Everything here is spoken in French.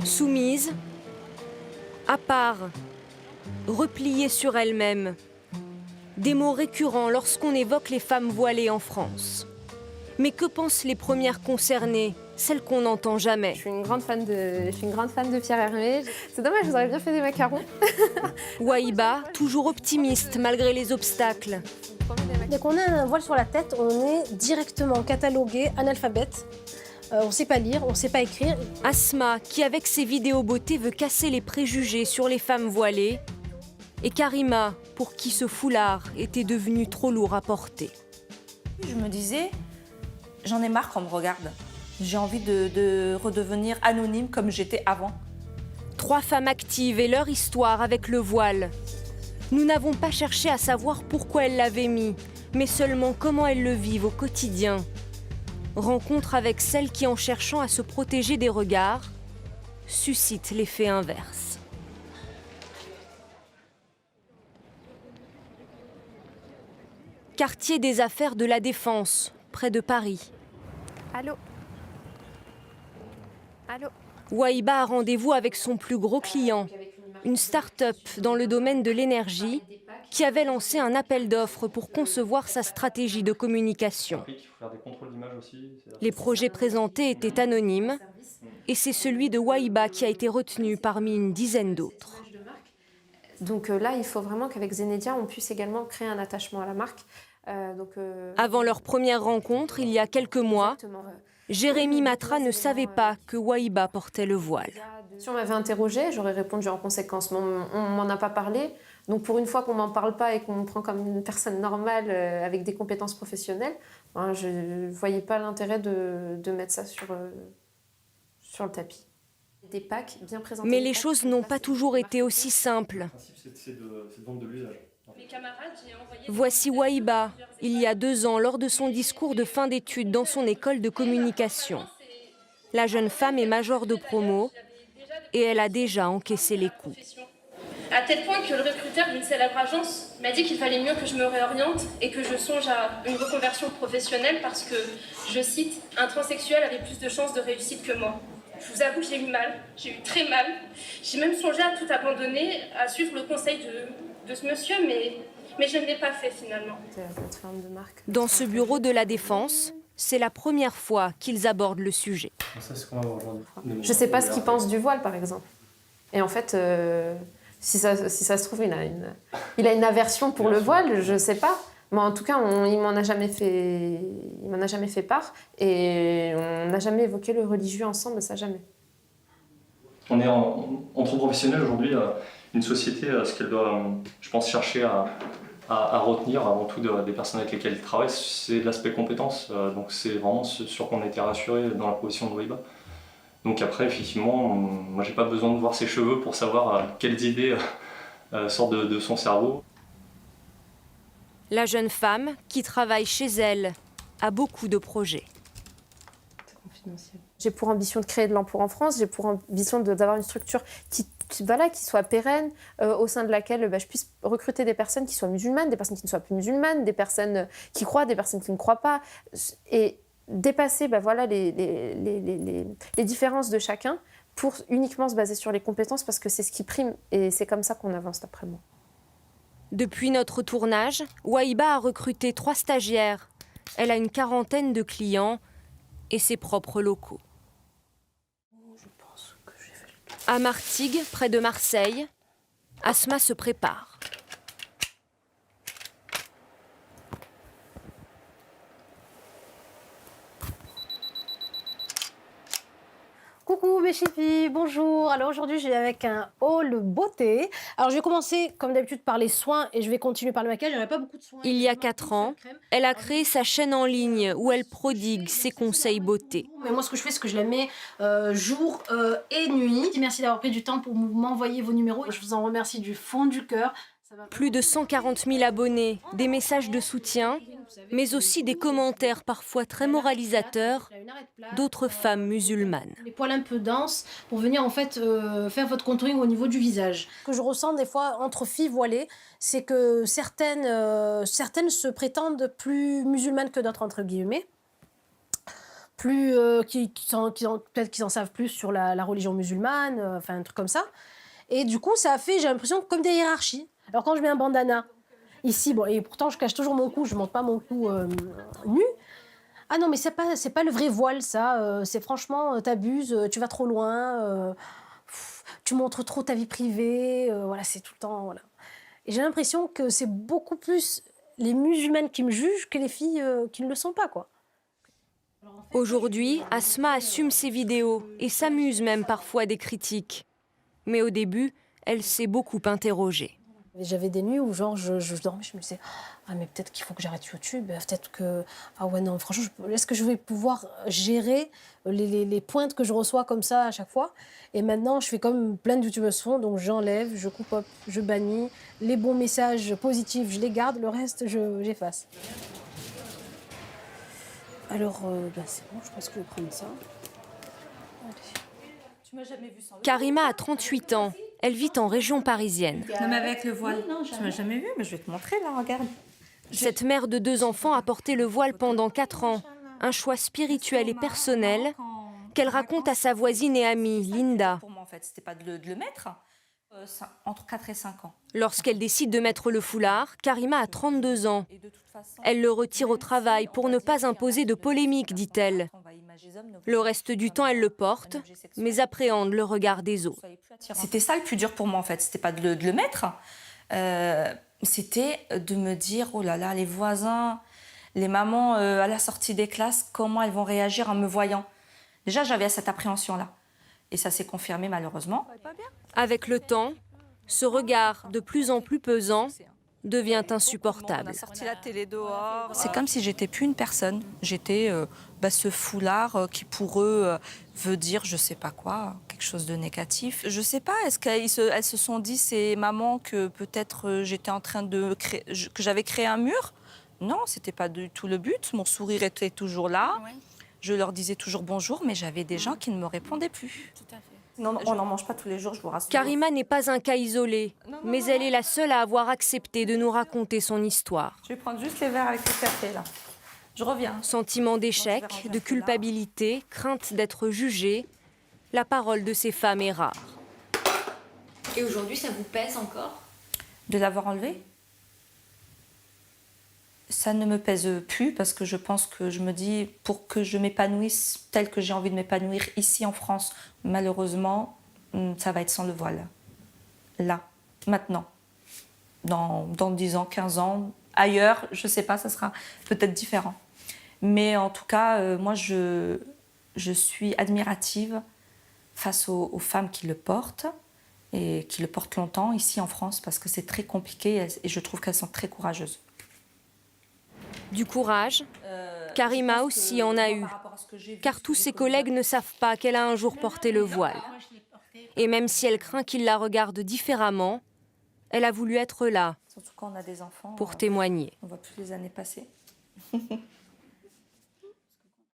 Soumise, à part, repliée sur elle-même. Des mots récurrents lorsqu'on évoque les femmes voilées en France. Mais que pensent les premières concernées, celles qu'on n'entend jamais? Je suis une grande fan de Pierre Hermé. C'est dommage, vous auriez bien fait des macarons. Wahiba, toujours optimiste malgré les obstacles. Dès qu'on a un voile sur la tête, on est directement catalogué analphabète. On ne sait pas lire, on ne sait pas écrire. Asma, qui avec ses vidéos beauté veut casser les préjugés sur les femmes voilées. Et Karima, pour qui ce foulard était devenu trop lourd à porter. Je me disais, j'en ai marre qu'on me regarde. J'ai envie de redevenir anonyme comme j'étais avant. 3 femmes actives et leur histoire avec le voile. Nous n'avons pas cherché à savoir pourquoi elles l'avaient mis, mais seulement comment elles le vivent au quotidien. Rencontre avec celles qui, en cherchant à se protéger des regards, suscitent l'effet inverse. Quartier des affaires de la Défense, près de Paris. Allô. Allô. Wahiba a rendez-vous avec son plus gros client, une start-up dans le domaine de l'énergie qui avait lancé un appel d'offres pour concevoir sa stratégie de communication. Les projets présentés étaient anonymes et c'est celui de Wahiba qui a été retenu parmi une dizaine d'autres. Donc là, il faut vraiment qu'avec Zenedia, on puisse également créer un attachement à la marque. Avant leur première rencontre, il y a quelques mois, Jérémy Matra ne savait pas que Wahiba portait le voile. Si on m'avait interrogée, j'aurais répondu en conséquence, mais on ne m'en a pas parlé. Donc pour une fois qu'on ne m'en parle pas et qu'on me prend comme une personne normale avec des compétences professionnelles, je ne voyais pas l'intérêt de mettre ça sur le tapis. Des packs bien présentés. Mais les choses n'ont pas toujours été aussi simples. Le principe, c'est de vendre de l'usage. Voici Wahiba, il y a 2 ans, lors de son discours de fin d'études dans son école de communication. La jeune femme est major de promo et elle a déjà encaissé les coups. À tel point que le recruteur d'une célèbre agence m'a dit qu'il fallait mieux que je me réoriente et que je songe à une reconversion professionnelle parce que, je cite, un transsexuel avait plus de chances de réussite que moi. Je vous avoue que j'ai eu mal, j'ai eu très mal. J'ai même songé à tout abandonner, à suivre le conseil de ce monsieur, mais je ne l'ai pas fait finalement. Dans ce bureau de la Défense, c'est la première fois qu'ils abordent le sujet. Ça, c'est ce qu'on va voir aujourd'hui. Je ne sais pas ce qu'il pense du voile, par exemple. Et en fait, si ça se trouve, il a une aversion pour le voile, je ne sais pas. Mais en tout cas, il m'en a jamais fait part. Et on n'a jamais évoqué le religieux ensemble, ça jamais. On est entre professionnels aujourd'hui. Une société, ce qu'elle doit, je pense, chercher à retenir avant tout des personnes avec lesquelles elle travaille, c'est l'aspect compétence. Donc c'est vraiment ce sur quoi on a été rassuré dans la proposition de Wahiba. Donc après, effectivement, moi j'ai pas besoin de voir ses cheveux pour savoir quelles idées sortent de son cerveau. La jeune femme, qui travaille chez elle, a beaucoup de projets. J'ai pour ambition de créer de l'emploi en France, j'ai pour ambition d'avoir une structure qui soit pérenne, au sein de laquelle je puisse recruter des personnes qui soient musulmanes, des personnes qui ne soient plus musulmanes, des personnes qui croient, des personnes qui ne croient pas, et dépasser les différences de chacun pour uniquement se baser sur les compétences parce que c'est ce qui prime et c'est comme ça qu'on avance d'après moi. Depuis notre tournage, Wahiba a recruté 3 stagiaires. Elle a une quarantaine de clients et ses propres locaux. À Martigues, près de Marseille, Asma se prépare. Coucou mes chifis, bonjour. Alors aujourd'hui, je viens avec un haul beauté. Alors je vais commencer comme d'habitude par les soins et je vais continuer par le maquillage. Il n'y en a pas beaucoup de soins. Il y a 4 ans, elle a créé sa chaîne en ligne où elle prodigue ses conseils beauté. Mais moi, ce que je fais, c'est que je la mets jour et nuit. Merci d'avoir pris du temps pour m'envoyer vos numéros. Je vous en remercie du fond du cœur. Plus de 140 000 abonnés, des messages de soutien, mais aussi des commentaires parfois très moralisateurs d'autres femmes musulmanes. Les poils un peu denses pour venir en fait faire votre contouring au niveau du visage. Ce que je ressens des fois entre filles voilées, c'est que certaines se prétendent plus musulmanes que d'autres, entre guillemets. peut-être qu'ils en savent plus sur la religion musulmane, enfin un truc comme ça. Et du coup, ça a fait, j'ai l'impression, comme des hiérarchies. Alors quand je mets un bandana ici, bon, et pourtant je cache toujours mon cou, je montre pas mon cou nu. Ah non, mais c'est pas le vrai voile, ça. C'est franchement, t'abuses, tu vas trop loin, tu montres trop ta vie privée. Voilà, c'est tout le temps, voilà. Et j'ai l'impression que c'est beaucoup plus les musulmanes qui me jugent que les filles qui ne le sont pas, quoi. Aujourd'hui, Asma assume ses vidéos et s'amuse même parfois des critiques. Mais au début, elle s'est beaucoup interrogée. J'avais des nuits où genre je dormais, je me disais ah mais peut-être qu'il faut que j'arrête YouTube, peut-être que ah ouais non franchement est-ce que je vais pouvoir gérer les pointes que je reçois comme ça à chaque fois. Et maintenant je fais comme plein de youtubeuses font, donc j'enlève, je coupe, je bannis les bons messages positifs, je les garde, le reste j'efface. Alors c'est bon, je pense que je vais prendre ça. Karima a 38 ans. Elle vit en région parisienne. Non, mais avec le voile, tu m'as jamais vu, mais je vais te montrer là, regarde. Cette mère de 2 enfants a porté le voile pendant 4 ans. Un choix spirituel et personnel qu'elle raconte à sa voisine et amie, Linda. Pour moi, en fait, c'était pas de le mettre entre 4 et 5 ans. Lorsqu'elle décide de mettre le foulard, Karima a 32 ans. Elle le retire au travail pour ne pas imposer de polémique, dit-elle. Le reste du temps, elle le porte, mais appréhende le regard des autres. C'était ça le plus dur pour moi, en fait. C'était pas de le mettre. C'était de me dire, oh là là, les voisins, les mamans à la sortie des classes, comment elles vont réagir en me voyant. Déjà, j'avais cette appréhension-là. Et ça s'est confirmé, malheureusement. Avec le temps, ce regard de plus en plus pesant devient insupportable. On a sorti la télé dehors. C'est comme si j'étais plus une personne. J'étais ce foulard qui pour eux veut dire je sais pas quoi, quelque chose de négatif. Je sais pas, est-ce qu'elles se sont dit ces mamans que peut-être j'étais en train de créer, que j'avais créé un mur? Non, c'était pas du tout le but. Mon sourire était toujours là. Ouais. Je leur disais toujours bonjour, mais j'avais des gens qui ne me répondaient plus. Tout à fait. Non, on n'en mange pas tous les jours, je vous rassure. Karima n'est pas un cas isolé, mais elle est la seule à avoir accepté de nous raconter son histoire. Je vais prendre juste les verres avec le café, là. Je reviens. Sentiment d'échec, de culpabilité, crainte d'être jugée, la parole de ces femmes est rare. Et aujourd'hui, ça vous pèse encore? De l'avoir enlevé? Ça ne me pèse plus parce que je pense que je me dis, pour que je m'épanouisse tel que j'ai envie de m'épanouir ici en France, malheureusement, ça va être sans le voile. Là, maintenant. Dans 10 ans, 15 ans, ailleurs, je ne sais pas, ça sera peut-être différent. Mais en tout cas, moi, je suis admirative face aux femmes qui le portent et qui le portent longtemps ici en France parce que c'est très compliqué et je trouve qu'elles sont très courageuses. Du courage, Karima aussi en a eu, car tous ses collègues ne savent pas qu'elle a un jour porté le voile. Et même si elle craint qu'ils la regardent différemment, elle a voulu être là Surtout quand on a des enfants, pour témoigner. On voit plus les années passer.